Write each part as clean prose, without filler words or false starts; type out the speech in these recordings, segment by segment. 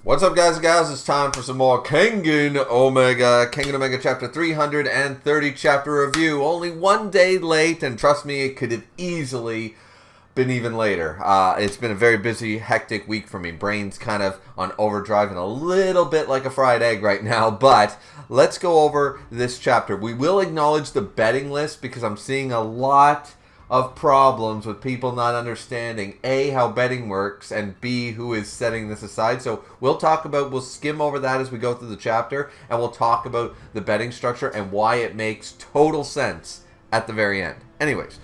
What's up, guys and gals? It's time for some more Kengan Omega chapter 330 chapter review. Only one day late, and trust me, it could have easily been even later. It's been a very busy, hectic week for me. Brain's kind of on overdrive and a little bit like a fried egg right now, but let's go over this chapter. We will acknowledge the betting list because I'm seeing a lot of problems with people not understanding A, how betting works, and B, who is setting this aside. So we'll skim over that as we go through the chapter, and we'll talk about the betting structure and why it makes total sense at the very end. Anyways,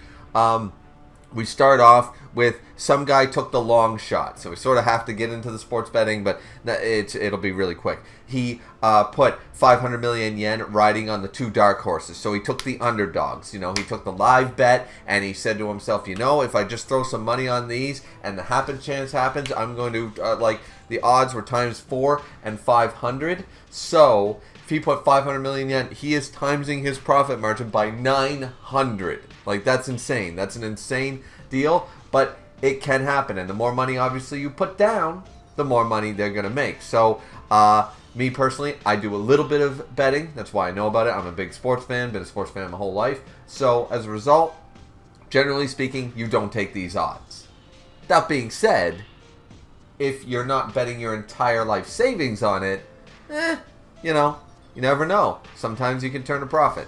we start off with some guy took the long shot. So we sort of have to get into the sports betting, but it'll be really quick. He put 500 million yen riding on the two dark horses. So he took the underdogs. He took the live bet, and he said to himself, if I just throw some money on these and the happen chance happens, I'm going to, the odds were times 4 and 500. So if he put 500 million yen, he is timesing his profit margin by 900. That's insane. That's an insane deal, but it can happen. And the more money, obviously, you put down, the more money they're going to make. So, me personally, I do a little bit of betting. That's why I know about it. I'm a big sports fan, been a sports fan my whole life. So, as a result, generally speaking, you don't take these odds. That being said, if you're not betting your entire life savings on it, you never know. Sometimes you can turn a profit,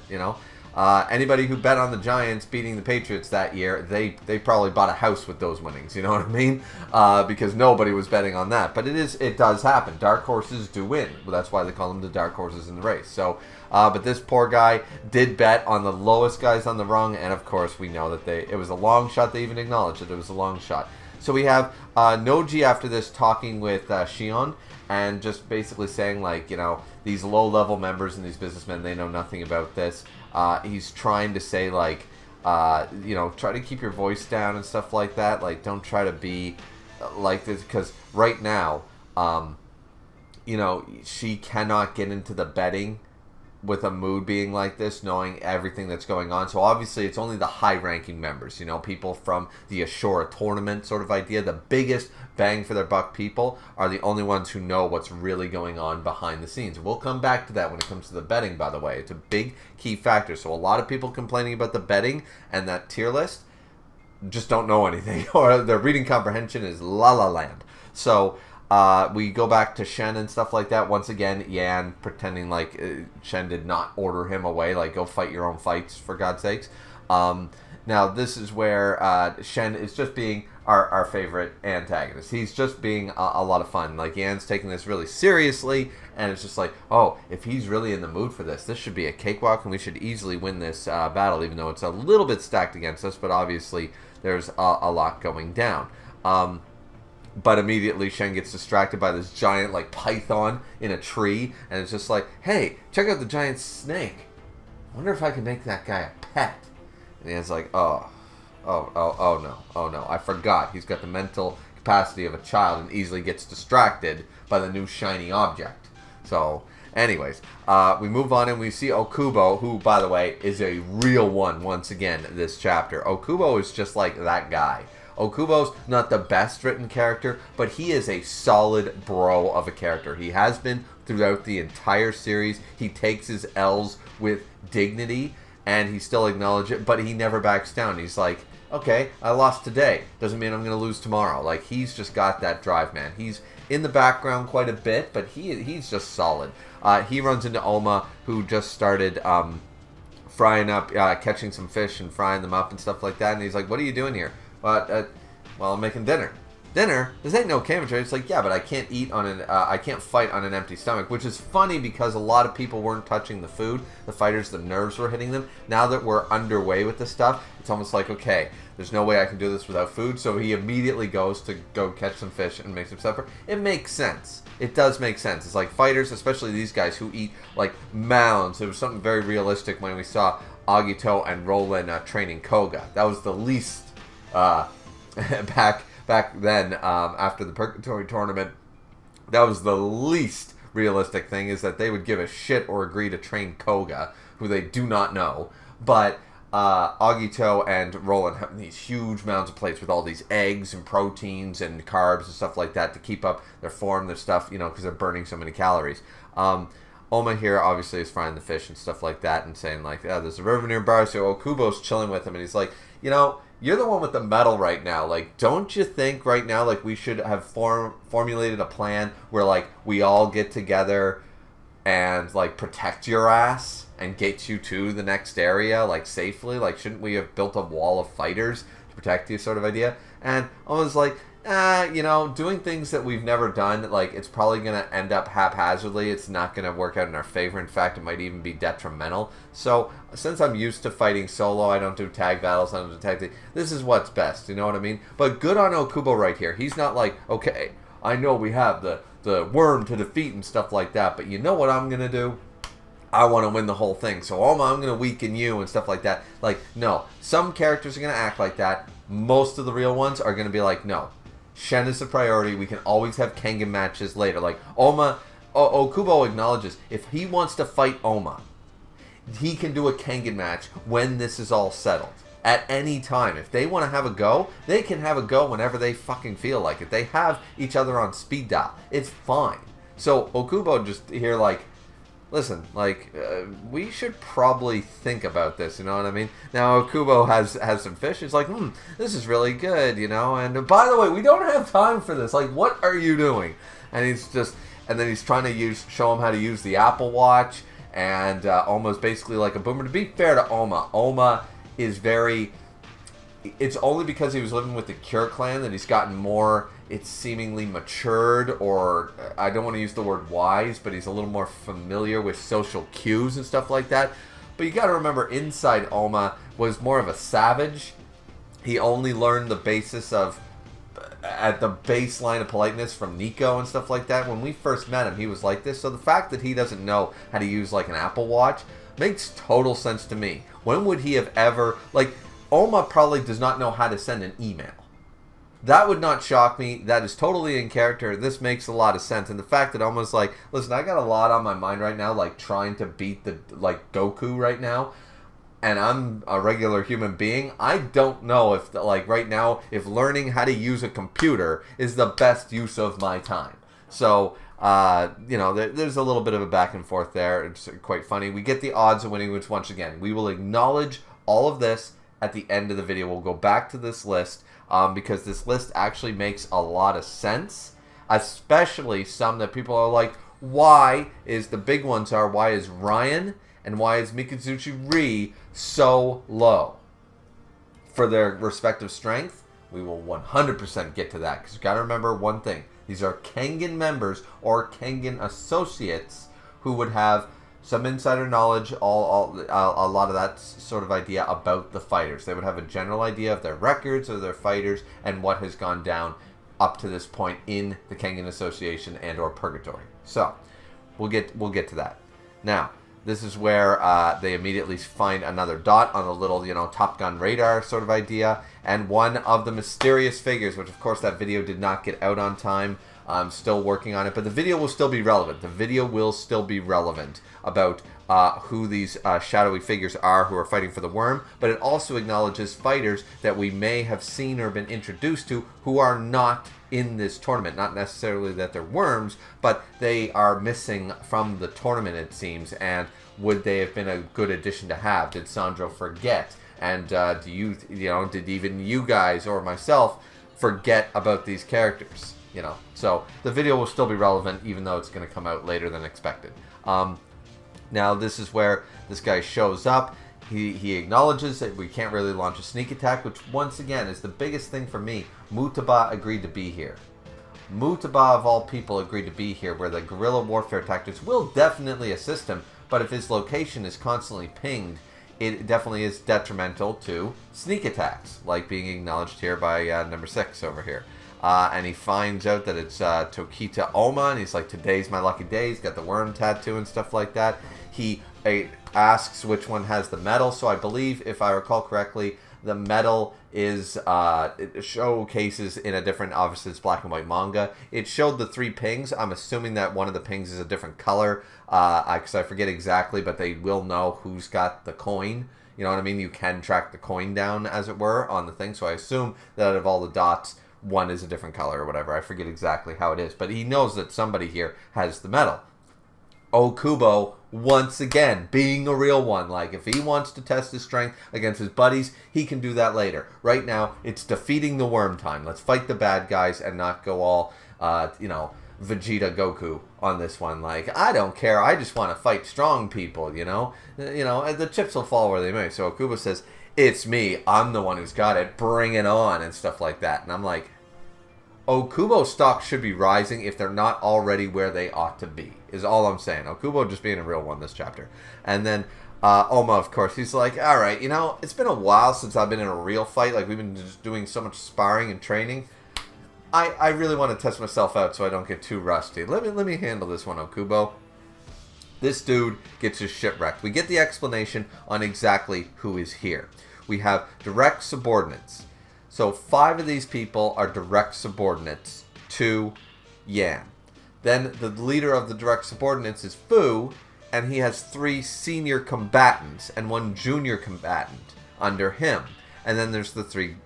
Anybody who bet on the Giants beating the Patriots that year, they probably bought a house with those winnings, you know what I mean? Because nobody was betting on that. But it does happen. Dark horses do win. Well, that's why they call them the dark horses in the race. So, but this poor guy did bet on the lowest guys on the rung, and of course we know that it was a long shot. They even acknowledged that it was a long shot. So we have Noji after this talking with Shion, and just basically saying, these low-level members and these businessmen, they know nothing about this. He's trying to say, try to keep your voice down and stuff like that. Don't try to be like this, because right now, she cannot get into the betting with a mood being like this, knowing everything that's going on. So obviously it's only the high-ranking members, people from the Ashura tournament sort of idea. The biggest bang for their buck people are the only ones who know what's really going on behind the scenes. We'll come back to that when it comes to the betting, by the way. It's a big key factor. So a lot of people complaining about the betting and that tier list just don't know anything, or their reading comprehension is la-la land. So we go back to Shen and stuff like that. Once again, Yan pretending like Shen did not order him away, go fight your own fights, for God's sakes. Now, this is where Shen is just being our favorite antagonist. He's just being a lot of fun. Yan's taking this really seriously, and it's just if he's really in the mood for this should be a cakewalk, and we should easily win this battle, even though it's a little bit stacked against us, but obviously there's a lot going down. But immediately Shen gets distracted by this giant python in a tree, and it's just hey, check out the giant snake. I wonder if I can make that guy a pet. And he's oh no, I forgot. He's got the mental capacity of a child and easily gets distracted by the new shiny object. So, anyways, we move on and we see OKUBO, who, by the way, is a real one once again this chapter. OKUBO is just like that guy. OKUBO's not the best written character, but he is a solid bro of a character. He has been throughout the entire series. He takes his L's with dignity, and he still acknowledges it, but he never backs down. He's okay, I lost today. Doesn't mean I'm going to lose tomorrow. He's just got that drive, man. He's in the background quite a bit, but he's just solid. He runs into Oma, who just started frying up, catching some fish and frying them up and stuff like that, and he's what are you doing here? Well, I'm making dinner. Dinner? This ain't no cafeteria. It's yeah, but I can't eat I can't fight on an empty stomach, which is funny because a lot of people weren't touching the food. The fighters, the nerves were hitting them. Now that we're underway with this stuff, it's almost okay, there's no way I can do this without food. So he immediately goes to go catch some fish and make some supper. It makes sense. It does make sense. It's fighters, especially these guys who eat mounds. It was something very realistic when we saw Agito and Roland training Koga. That was the least back then, after the Purgatory Tournament, that was the least realistic thing, is that they would give a shit or agree to train Koga, who they do not know. But Agito and Roland have these huge mounds of plates with all these eggs and proteins and carbs and stuff like that to keep up their form, their stuff, because they're burning so many calories. Oma here obviously is frying the fish and stuff like that and saying like, yeah, there's a river nearby, so Okubo's chilling with him and he's like, you're the one with the medal right now. Like, don't you think right now, like, we should have formulated a plan where, like, we all get together and, like, protect your ass and get you to the next area, like, safely? Like, shouldn't we have built a wall of fighters to protect you, sort of idea? And I was like, doing things that we've never done, like, it's probably going to end up haphazardly. It's not going to work out in our favor. In fact, it might even be detrimental. So, since I'm used to fighting solo, I don't do tag battles, I don't do tag team. This is what's best, you know what I mean? But good on OKUBO right here. He's not like, okay, I know we have the worm to defeat and stuff like that, but you know what I'm going to do? I want to win the whole thing. So, I'm going to weaken you and stuff like that. Like, no. Some characters are going to act like that. Most of the real ones are going to be like, no. Shen is the priority. We can always have Kengan matches later. Like, OKUBO acknowledges if he wants to fight Oma, he can do a Kengan match when this is all settled. At any time. If they want to have a go, they can have a go whenever they fucking feel like it. They have each other on speed dial. It's fine. So, OKUBO just here like, listen, like, we should probably think about this, you know what I mean? Now, OKUBO has some fish. It's like, this is really good, And by the way, we don't have time for this. Like, what are you doing? And then he's trying to show him how to use the Apple Watch, and Oma's basically like a boomer. To be fair to Oma is very... It's only because he was living with the Cure clan that he's gotten more... It's seemingly matured, or I don't want to use the word wise, but he's a little more familiar with social cues and stuff like that. But you got to remember, inside Oma was more of a savage. He only learned the basis of, at the baseline of politeness from Nico and stuff like that. When we first met him, he was like this. So the fact that he doesn't know how to use like an Apple Watch makes total sense to me. When would he have ever, like, Oma probably does not know how to send an email. That would not shock me. That is totally in character. This makes a lot of sense. And the fact that almost like, listen, I got a lot on my mind right now, like trying to beat the, like, Goku right now. And I'm a regular human being. I don't know if, like, right now, if learning how to use a computer is the best use of my time. So, there's a little bit of a back and forth there. It's quite funny. We get the odds of winning, which, once again, we will acknowledge all of this at the end of the video. We'll go back to this list. Because this list actually makes a lot of sense, especially some that people are like, why is Ryan and why is Mikazuchi Ri so low for their respective strength? We will 100% get to that, because you got to remember one thing. These are Kengan members or Kengan associates who would have some insider knowledge, a lot of that sort of idea about the fighters. They would have a general idea of their records of their fighters and what has gone down up to this point in the Kengan Association and or Purgatory. So, we'll get to that. Now, this is where they immediately find another dot on the little, Top Gun radar sort of idea, and one of the mysterious figures, which of course that video did not get out on time. I'm still working on it, but the video will still be relevant. The video will still be relevant about who these shadowy figures are who are fighting for the worm, but it also acknowledges fighters that we may have seen or been introduced to who are not in this tournament. Not necessarily that they're worms, but they are missing from the tournament, it seems, and would they have been a good addition to have? Did Sandro forget? And did even you guys or myself forget about these characters? So the video will still be relevant, even though it's going to come out later than expected. Now, this is where this guy shows up. He acknowledges that we can't really launch a sneak attack, which, once again, is the biggest thing for me. Mutaba agreed to be here. Mutaba, of all people, agreed to be here, where the guerrilla warfare tactics will definitely assist him, but if his location is constantly pinged, it definitely is detrimental to sneak attacks, like being acknowledged here by number 6 over here. And he finds out that it's Tokita Oma, and he's like, today's my lucky day. He's got the worm tattoo and stuff like that. He asks which one has the medal, so I believe, if I recall correctly, the medal is, it showcases in a different, obviously it's black and white manga. It showed the 3 pings. I'm assuming that one of the pings is a different color, because I forget exactly, but they will know who's got the coin. You know what I mean? You can track the coin down, as it were, on the thing. So I assume that out of all the dots, one is a different color or whatever. I forget exactly how it is. But he knows that somebody here has the medal. OKUBO, once again, being a real one. Like, if he wants to test his strength against his buddies, he can do that later. Right now, it's defeating the worm time. Let's fight the bad guys and not go all, Vegeta Goku on this one. Like, I don't care. I just want to fight strong people, you know? The chips will fall where they may. So OKUBO says, it's me. I'm the one who's got it. Bring it on, and stuff like that. And I'm like, OKUBO stocks should be rising if they're not already where they ought to be, is all I'm saying. OKUBO just being a real one this chapter. And then Oma, of course, he's like, all right, it's been a while since I've been in a real fight. Like, we've been just doing so much sparring and training. I really want to test myself out so I don't get too rusty. Let me handle this one, OKUBO. This dude gets his shit wrecked. We get the explanation on exactly who is here. We have direct subordinates. So 5 of these people are direct subordinates to Yan. Then the leader of the direct subordinates is Fu, and he has 3 senior combatants and 1 junior combatant under him. And then there's the three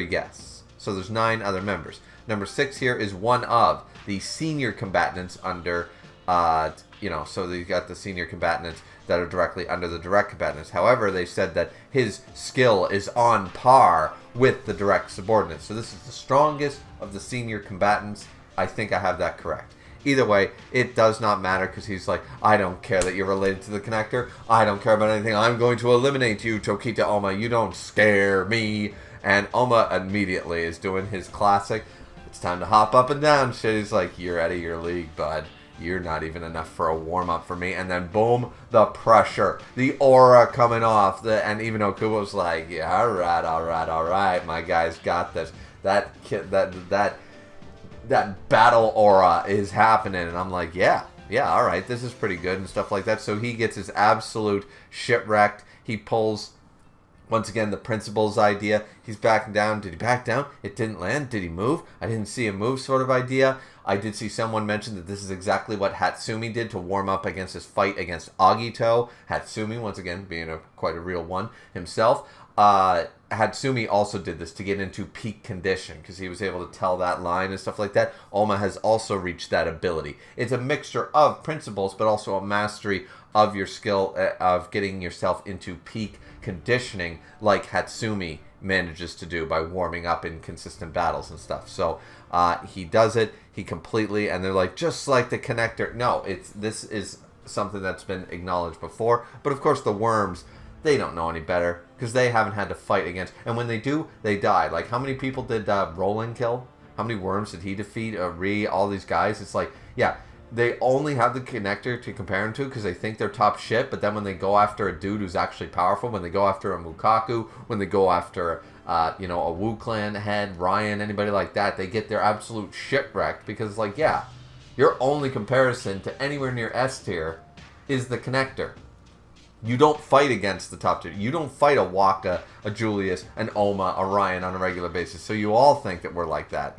guests. So there's 9 other members. Number 6 here is one of the senior combatants under, so you got the senior combatants that are directly under the direct combatants. However, they said that his skill is on par with the direct subordinates. So this is the strongest of the senior combatants. I think I have that correct. Either way, it does not matter because he's like, I don't care that you're related to the connector. I don't care about anything. I'm going to eliminate you, Tokita Oma. You don't scare me. And Oma immediately is doing his classic, it's time to hop up and down shit. He's like, you're out of your league, bud. You're not even enough for a warm-up for me. And then, boom, the pressure. The aura coming off. And even OKUBO's like, yeah, all right. My guy's got this. That battle aura is happening. And I'm like, yeah, all right. This is pretty good and stuff like that. So he gets his absolute shit wrecked. He pulls, once again, the principal's idea. He's backing down. Did he back down? It didn't land. Did he move? I didn't see him move sort of idea. I did see someone mention that this is exactly what Hatsumi did to warm up against his fight against Agito. Hatsumi, once again, being quite a real one himself. Hatsumi also did this to get into peak condition because he was able to tell that line and stuff like that. Oma has also reached that ability. It's a mixture of principles, but also a mastery of your skill of getting yourself into peak conditioning like Hatsumi manages to do by warming up in consistent battles and stuff. So he does it. He completely, and they're like, just like the connector. No, this is something that's been acknowledged before. But of course the worms, they don't know any better because they haven't had to fight against. And when they do, they die. Like, how many people did Roland kill? How many worms did he defeat? All these guys. It's like, yeah, they only have the connector to compare him to because they think they're top shit. But then when they go after a dude who's actually powerful, when they go after a Mukaku, when they go after a Wu Clan head, Ryan, anybody like that, they get their absolute shit wrecked because it's like, yeah, your only comparison to anywhere near S tier is the connector. You don't fight against the top tier. You don't fight a Waka, a Julius, an Oma, a Ryan on a regular basis. So you all think that we're like that,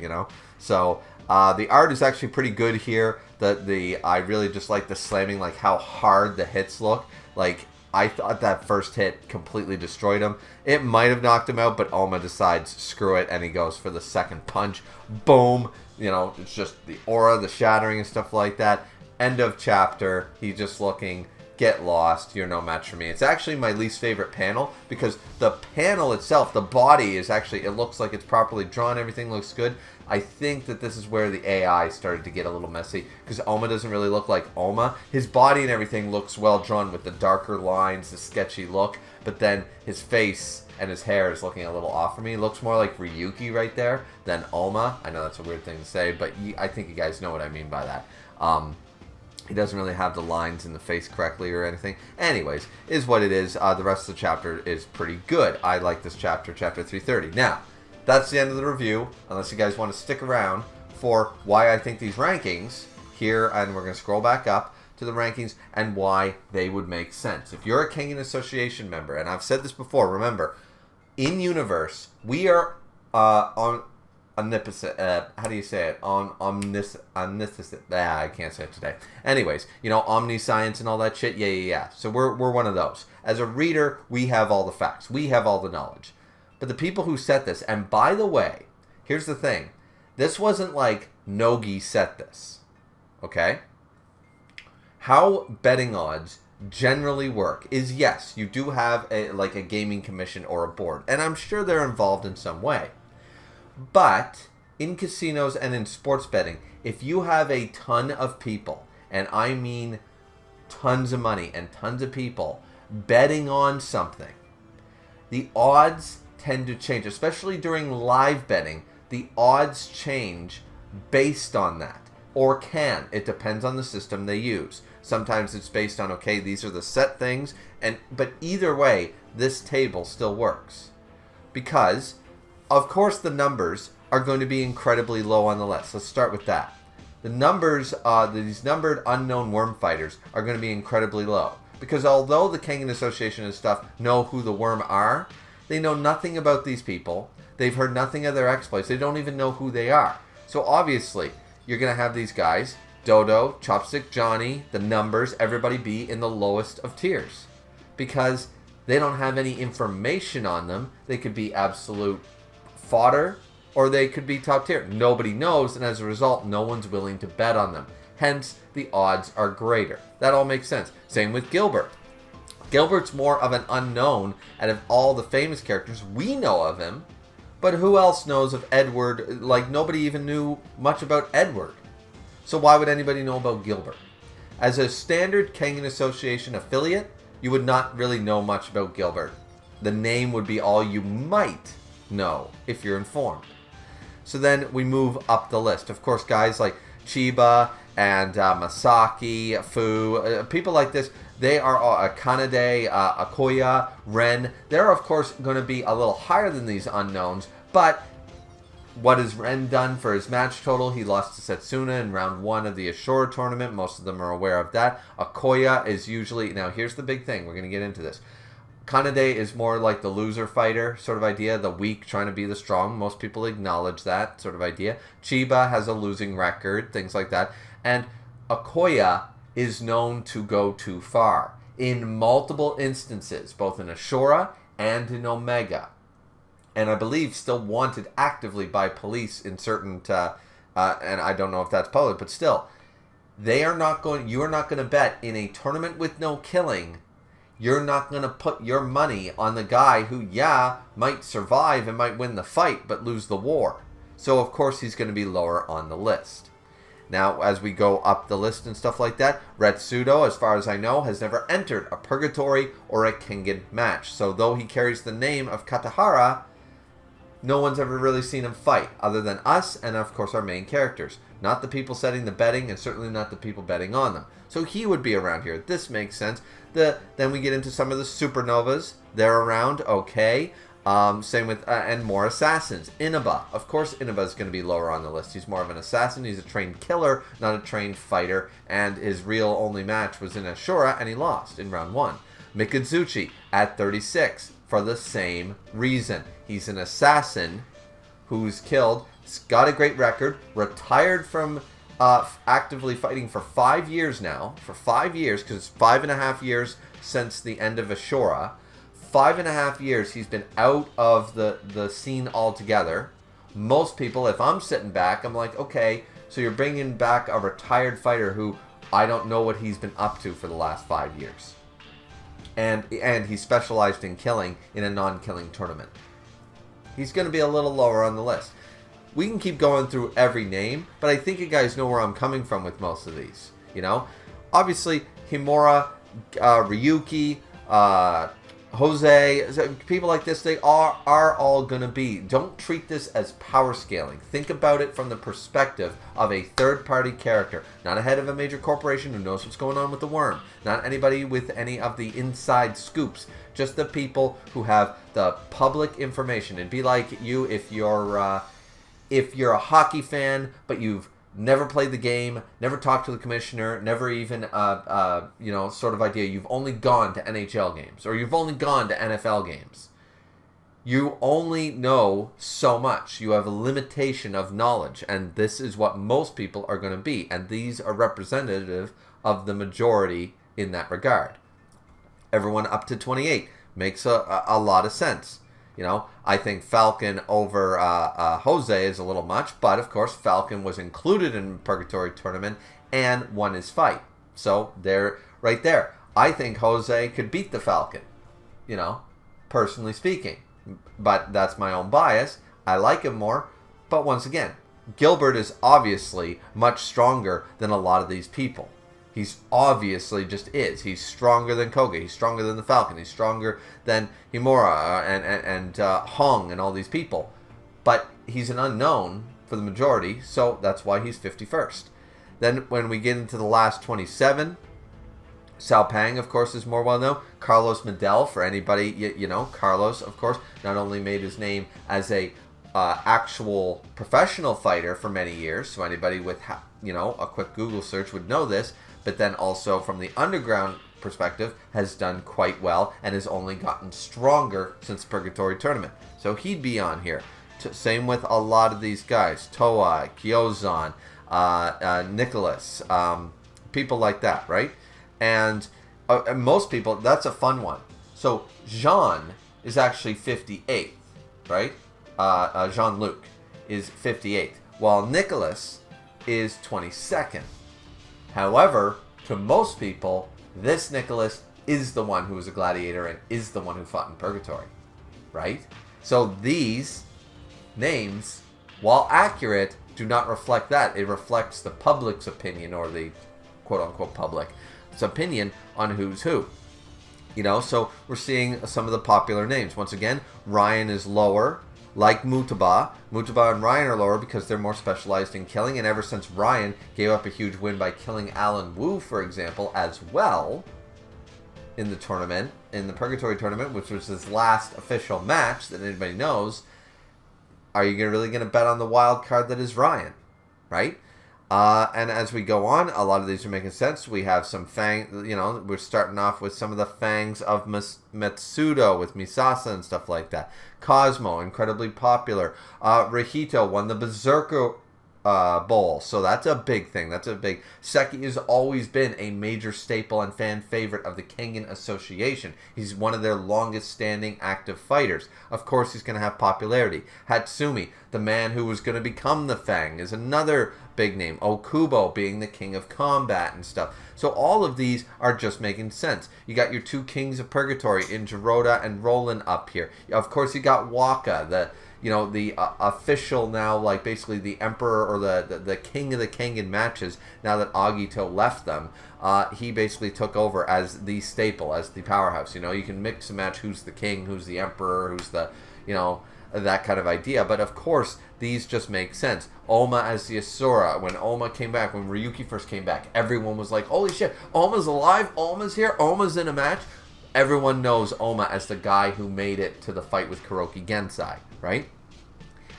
So the art is actually pretty good here. I really just like the slamming, like how hard the hits look. Like, I thought that first hit completely destroyed him. It might have knocked him out, but Oma decides, screw it, and he goes for the second punch. Boom. It's just the aura, the shattering and stuff like that. End of chapter. He's just looking, get lost, you're no match for me. It's actually my least favorite panel because the panel itself, the body is actually, it looks like it's properly drawn. Everything looks good. I think that this is where the AI started to get a little messy because Oma doesn't really look like Oma. His body and everything looks well drawn with the darker lines, the sketchy look, but then his face and his hair is looking a little off for me. It looks more like Ryuki right there than Oma. I know that's a weird thing to say, but I think you guys know what I mean by that. He doesn't really have the lines in the face correctly or anything. Anyways, is what it is. The rest of the chapter is pretty good. I like this chapter 330. Now, that's the end of the review, unless you guys want to stick around for why I think these rankings here, and we're going to scroll back up to the rankings and why they would make sense. If you're a Kengan Association member, and I've said this before, remember, in Universe, we are omnipotent, how do you say it? Omniscient. I can't say it today. Anyways, omniscience and all that shit. Yeah. So we're one of those. As a reader, we have all the facts. We have all the knowledge. But the people who set this, and by the way, here's the thing. This wasn't like Nogi set this. Okay? How betting odds generally work is, yes, you do have a gaming commission or a board. And I'm sure they're involved in some way. But in casinos and in sports betting, if you have a ton of people, and I mean tons of money and tons of people betting on something, the odds tend to change, especially during live betting. The odds change based on that, or can. It depends on the system they use. Sometimes it's based on, okay, these are the set things, but either way, this table still works. Because, of course, the numbers are going to be incredibly low on the list. Let's start with that. The numbers, these numbered unknown worm fighters are going to be incredibly low. Because although the Kengan Association and stuff know who the worm are, they know nothing about these people. They've heard nothing of their exploits. They don't even know who they are. So obviously, you're going to have these guys, Dodo, Chopstick Johnny, the numbers, everybody be in the lowest of tiers. Because they don't have any information on them. They could be absolute fodder, or they could be top tier. Nobody knows, and as a result, no one's willing to bet on them. Hence, the odds are greater. That all makes sense. Same with Gilbert. Gilbert's more of an unknown out of all the famous characters. We know of him, but who else knows of Edward? Like, nobody even knew much about Edward. So why would anybody know about Gilbert? As a standard Kengan Association affiliate, you would not really know much about Gilbert. The name would be all you might know if you're informed. So then we move up the list. Of course, guys like Chiba and Masaki, Fu, people like this, they are Kanade, Akoya, Ren. They're, of course, going to be a little higher than these unknowns, but what has Ren done for his match total? He lost to Setsuna in round 1 of the Ashura tournament. Most of them are aware of that. Akoya is usually... Now, here's the big thing. We're going to get into this. Kanade is more like the loser fighter sort of idea, the weak trying to be the strong. Most people acknowledge that sort of idea. Chiba has a losing record, things like that. And Akoya is known to go too far in multiple instances, both in Ashura and in Omega. And I believe still wanted actively by police in certain, and I don't know if that's public, but still, you are not going to bet in a tournament with no killing. You're not going to put your money on the guy who, might survive and might win the fight, but lose the war. So, of course, he's going to be lower on the list. Now, as we go up the list and stuff like that, Retsudo, as far as I know, has never entered a Purgatory or a Kengan match. So, though he carries the name of Katahara, no one's ever really seen him fight, other than us and, of course, our main characters. Not the people setting the betting, and certainly not the people betting on them. So he would be around here. This makes sense. Then we get into some of the supernovas. They're around, okay. Same with, and more assassins. Inaba. Of course, Inaba is going to be lower on the list. He's more of an assassin. He's a trained killer, not a trained fighter. And his real only match was in Ashura, and he lost in round 1. Mikazuchi at 36 for the same reason. He's an assassin who's killed. He's got a great record. Retired from actively fighting for 5 years now. For 5 years, because it's 5.5 years since the end of Ashura. 5.5 years he's been out of the scene altogether. Most people, if I'm sitting back, I'm like, okay, so you're bringing back a retired fighter who I don't know what he's been up to for the last 5 years. And he specialized in killing in a non-killing tournament. He's going to be a little lower on the list. We can keep going through every name, but I think you guys know where I'm coming from with most of these. Obviously, Himura, Ryuki, Jose, people like this, they are all going to be. Don't treat this as power scaling. Think about it from the perspective of a third-party character. Not a head of a major corporation who knows what's going on with the worm. Not anybody with any of the inside scoops. Just the people who have the public information. It'd be like you if you're a hockey fan, but you've never played the game, never talked to the commissioner, never even, sort of idea. You've only gone to NHL games, or you've only gone to NFL games. You only know so much. You have a limitation of knowledge, and this is what most people are going to be, and these are representative of the majority in that regard. Everyone up to 28 makes a lot of sense. You know, I think Falcon over Jose is a little much, but of course Falcon was included in Purgatory Tournament and won his fight. So there, right there. I think Jose could beat the Falcon, you know, personally speaking. But that's my own bias. I like him more. But once again, Gilbert is obviously much stronger than a lot of these people. He's obviously just is. He's stronger than Koga. He's stronger than the Falcon. He's stronger than Himura and Hong and all these people. But he's an unknown for the majority, so that's why he's 51st. Then when we get into the last 27, Sao Pang, of course, is more well-known. Carlos Medel, for anybody, you know, Carlos, of course, not only made his name as a actual professional fighter for many years, so anybody with, you know, a quick Google search would know this, but then also from the underground perspective, has done quite well and has only gotten stronger since Purgatory Tournament. So he'd be on here. Same with a lot of these guys. Toa, Kyozan, Nicholas, people like that, right? And most people, that's a fun one. So Jean is actually 58th, right? Jean-Luc is 58th, while Nicholas is 22nd. However, to most people, this Nicholas is the one who was a gladiator and is the one who fought in Purgatory, right? So these names, while accurate, do not reflect that. It reflects the public's opinion, or the quote-unquote public's opinion on who's who. You know, so we're seeing some of the popular names. Once again, Ryan is lower, like Mutaba. Mutaba and Ryan are lower because they're more specialized in killing, and ever since Ryan gave up a huge win by killing Alan Wu, for example, as well, in the tournament, in the Purgatory Tournament, which was his last official match that anybody knows, are you really going to bet on the wild card that is Ryan, right? And as we go on, a lot of these are making sense. We have some Fang, you know, we're starting off with some of the Fangs of Metsudo with Misasa and stuff like that. Cosmo, incredibly popular. Rahito won the Berserker Bowl, so that's a big thing. That's a big... Seki has always been a major staple and fan favorite of the Kengan Association. He's one of their longest standing active fighters. Of course, he's going to have popularity. Hatsumi, the man who was going to become the Fang, is another big name. OKUBO being the king of combat and stuff. So all of these are just making sense. You got your two kings of Purgatory in Jiroda and Roland up here. Of course, you got Waka, the official now, like basically the emperor or the king of the Kengan matches. Now that Agito left them, he basically took over as the staple, as the powerhouse. You know, you can mix and match who's the king, who's the emperor, who's the, you know, that kind of idea. But of course, these just make sense. Oma as the Asura. When Oma came back, when Ryuki first came back, everyone was like, holy shit, Oma's alive, Oma's here, Oma's in a match. Everyone knows Oma as the guy who made it to the fight with Kuroki Gensai, right?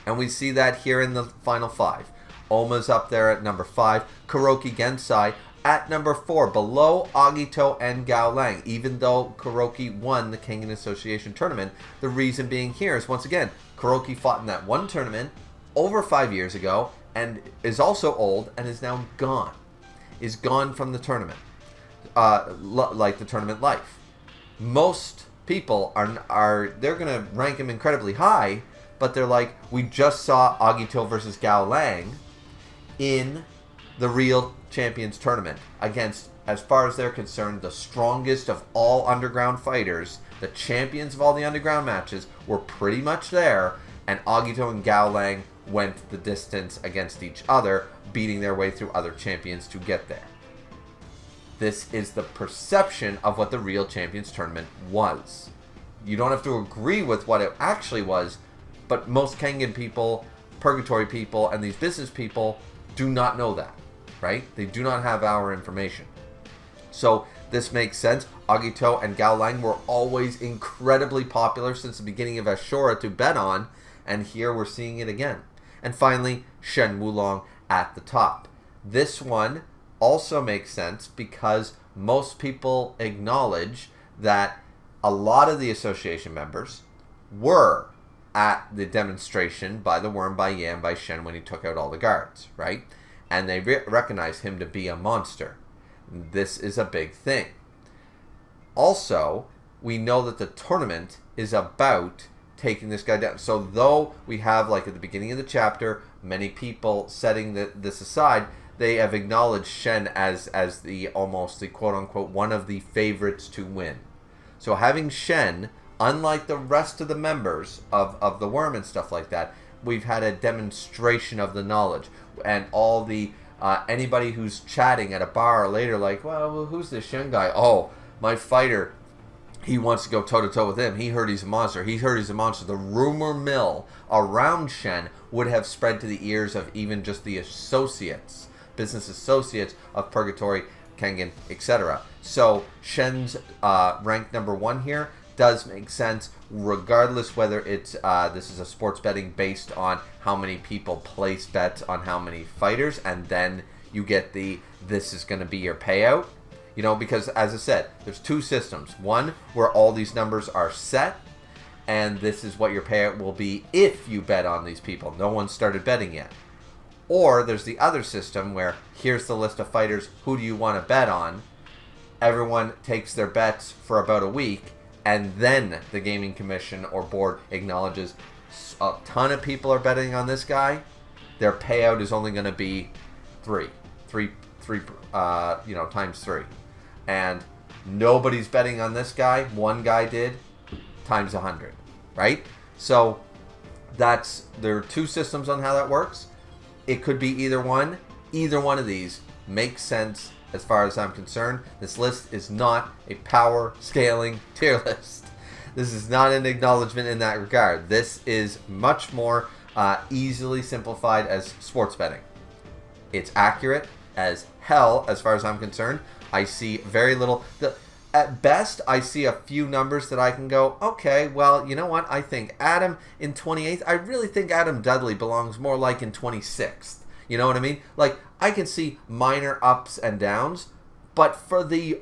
And we see that here in the final five. Oma's up there at number 5. Kuroki Gensai at number 4, below Agito and Gao Lang, even though Kuroki won the Kengan Association tournament. The reason being here is, once again, Kuroki fought in that one tournament over 5 years ago and is also old and is now gone. Is gone from the tournament, like the tournament life. Most people they're going to rank him incredibly high, but they're like, we just saw Agito versus Gao Lang in the real champions tournament against, as far as they're concerned, the strongest of all underground fighters. The champions of all the underground matches were pretty much there, and Agito and Gao Lang went the distance against each other, beating their way through other champions to get there. This is the perception of what the real champions tournament was. You don't have to agree with what it actually was, but most Kengan people, Purgatory people, and these business people do not know that, right? They do not have our information. So this makes sense. Agito and Gao Lang were always incredibly popular since the beginning of Ashura to bet on, and here we're seeing it again. And finally, Shen Wulong at the top. This one also makes sense because most people acknowledge that a lot of the association members were at the demonstration by the worm, by Yan, by Shen when he took out all the guards, right? And they recognize him to be a monster. This is a big thing. Also, we know that the tournament is about taking this guy down. So though we have, like at the beginning of the chapter, many people setting this aside, they have acknowledged Shen as the almost the quote-unquote one of the favorites to win. So having Shen, unlike the rest of the members of the worm and stuff like that, we've had a demonstration of the knowledge. And all the anybody who's chatting at a bar later, like, well, who's this Shen guy? Oh, my fighter, he wants to go toe-to-toe with him. He heard he's a monster. He heard he's a monster. The rumor mill around Shen would have spread to the ears of even just the associates, business associates of Purgatory, Kengan, etc. So Shen's rank number 1 here does make sense, regardless whether it's this is a sports betting based on how many people place bets on how many fighters, and then you get this is going to be your payout. You know, because as I said, there's 2 systems. One where all these numbers are set, and this is what your payout will be if you bet on these people. No one started betting yet. Or there's the other system where here's the list of fighters. Who do you want to bet on? Everyone takes their bets for about a week, and then the Gaming Commission or board acknowledges a ton of people are betting on this guy. Their payout is only going to be 3 times 3. And nobody's betting on this guy. One guy did, times 100, right? So there are 2 systems on how that works. It could be either one. Either one of these makes sense as far as I'm concerned. This list is not a power scaling tier list. This is not an acknowledgement in that regard. This is much more easily simplified as sports betting. It's accurate as hell as far as I'm concerned. I see very little. At best, I see a few numbers that I can go, okay, well, you know what? I think Adam in 28th, I really think Adam Dudley belongs more like in 26th. You know what I mean? Like, I can see minor ups and downs, but for the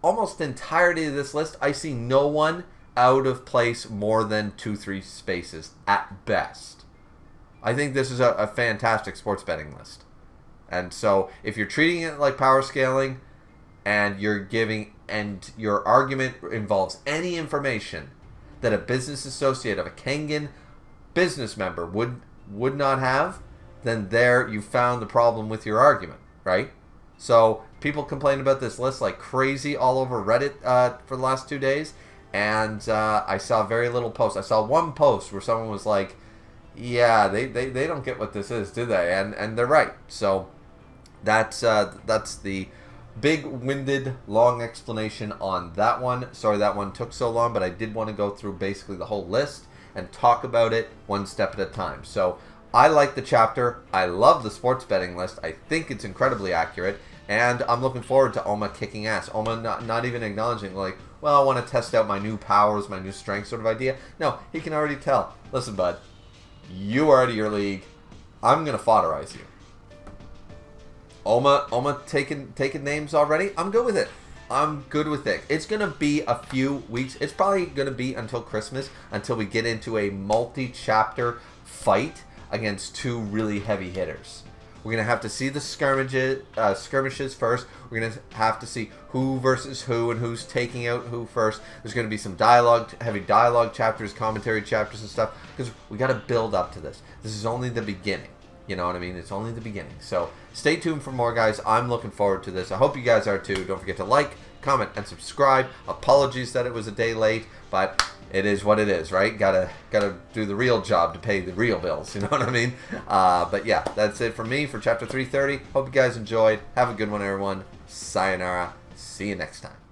almost entirety of this list, I see no one out of place more than 2-3 spaces at best. I think this is a fantastic sports betting list. And so, if you're treating it like power scaling, and your argument involves any information that a business associate of a Kengan business member would not have, then there you found the problem with your argument, right? So people complained about this list like crazy all over Reddit for the last 2 days, and I saw very little posts. I saw one post where someone was like, yeah, they don't get what this is, do they? And they're right. So that's the big-winded, long explanation on that one. Sorry that one took so long, but I did want to go through basically the whole list and talk about it one step at a time. So I like the chapter. I love the sports betting list. I think it's incredibly accurate, and I'm looking forward to Oma kicking ass. Oma not even acknowledging, like, well, I want to test out my new powers, my new strength sort of idea. No, he can already tell. Listen, bud, you are out of your league. I'm going to foderize you. Oma taking names already. I'm good with it. I'm good with it. It's going to be a few weeks. It's probably going to be until Christmas, until we get into a multi-chapter fight against 2 really heavy hitters. We're going to have to see the skirmishes first. We're going to have to see who versus who and who's taking out who first. There's going to be some heavy dialogue chapters, commentary chapters and stuff, because we got to build up to this. This is only the beginning. You know what I mean? It's only the beginning. So stay tuned for more, guys. I'm looking forward to this. I hope you guys are too. Don't forget to like, comment, and subscribe. Apologies that it was a day late, but it is what it is, right? Gotta do the real job to pay the real bills. You know what I mean? But yeah, that's it for me for Chapter 330. Hope you guys enjoyed. Have a good one, everyone. Sayonara. See you next time.